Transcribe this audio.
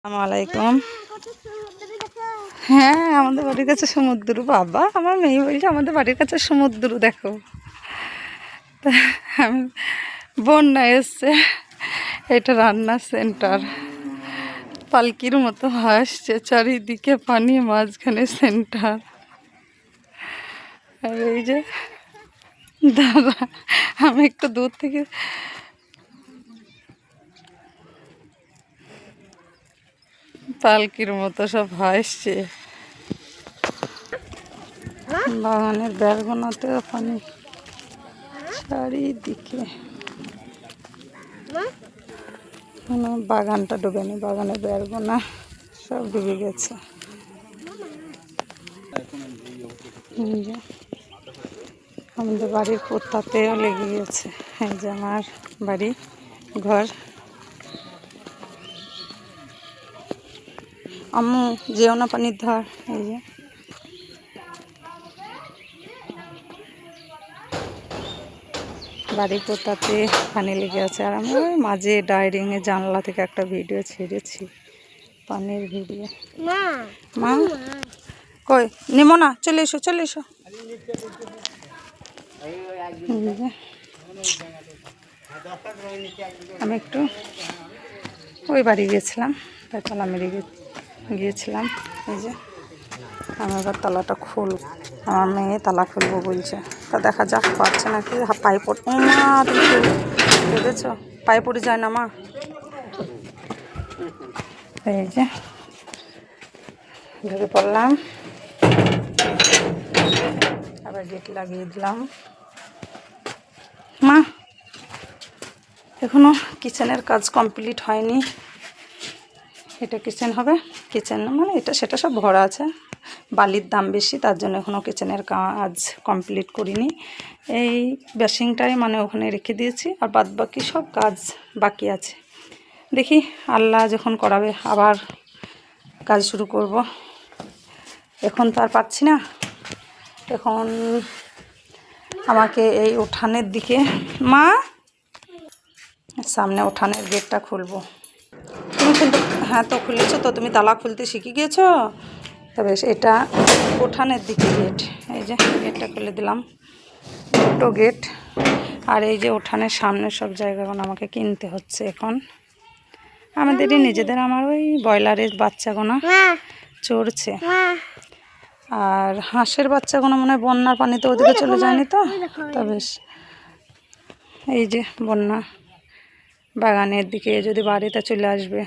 আসসালামাইকুম। হ্যাঁ, আমাদের বাড়ির কাছে সমুদ্র। বাবা, আমার মেয়ে বলছে আমাদের বাড়ির কাছে সমুদ্র দেখো। তা আমি বন্যা এসছে, এটা রান্নার সেন্টার। পালকির মতো ভাসছে, চারিদিকে পানি, মাঝখানে সেন্টার। আর এই যে দাদা, আমি একটু দূর থেকে পালকির মতো সব ভাসছে। বাগানের বেলগোনাতেও পানি চারিদিকে। বাগানটা ডুবেনি, বাগানের বেলগোনা সব ডুবে গেছে। আমাদের বাড়ির পোতাতেও লেগে গেছে। এই যে আমার বাড়ি, ঘর। আম্মু যেও না পানির ধার। এই যে বাড়ির পোতাতে পানি লেগে আছে। আর আমি ওই মাঝে ডাইরিংয়ে জানলা থেকে একটা ভিডিও ছেড়েছি, পানির ভিডিও। মা কই নেমো না, চলে এসো চলে এসো। আমি একটু ওই বাড়ি গিয়েছিলাম, তাই তালা মেরে গিয়েছিলাম। এই যে আমি এবার তালাটা আমার মেয়ে তালা খুলবো বলছে, তা দেখা যাক পারছে নাকি। পায়ে পড়ে, ও মা তুমি দেখেছ পায়ে পড়ে যায় না মা। এই যে ঢুকে পড়লাম, আবার গেট লাগিয়ে দিলাম। মা এখনো কিচেনের কাজ কমপ্লিট হয়নি। এটা কিচেন হবে, কিচেন মানে এটা সেটা সব ভরা আছে। বালির দাম বেশি, তার জন্য এখনও কিচেনের কাজ কমপ্লিট করিনি। এই বেসিংটাই মানে ওখানে রেখে দিয়েছি, আর বাদ বাকি সব কাজ বাকি আছে। দেখি আল্লাহ যখন করাবে আবার কাজ শুরু করব। এখন তো আর পারছি না। এখন আমাকে এই উঠানের দিকে, মা সামনে উঠানের গেটটা খুলবো। তুমি খুলতে, হ্যাঁ তো খুলেছো তো, তুমি তালা খুলতে শিখে গিয়েছো। তবে এটা উঠানের দিকে গেট। এই যে গেটটা খুলে দিলাম, দুটো গেট। আর এই যে উঠানের সামনে সব জায়গাগুলো আমাকে কিনতে হচ্ছে এখন। আমাদেরই নিজেদের, আমার ওই ব্রয়লারের বাচ্চাগুলো চড়ছে। আর হাঁসের বাচ্চাগুলো মনে হয় বন্যার পানিতে ওদিকে চলে যায়নি তো, তা বেশ। এই যে বন্যা বাগানের দিকে যদি বাড়িতে চলে আসবে।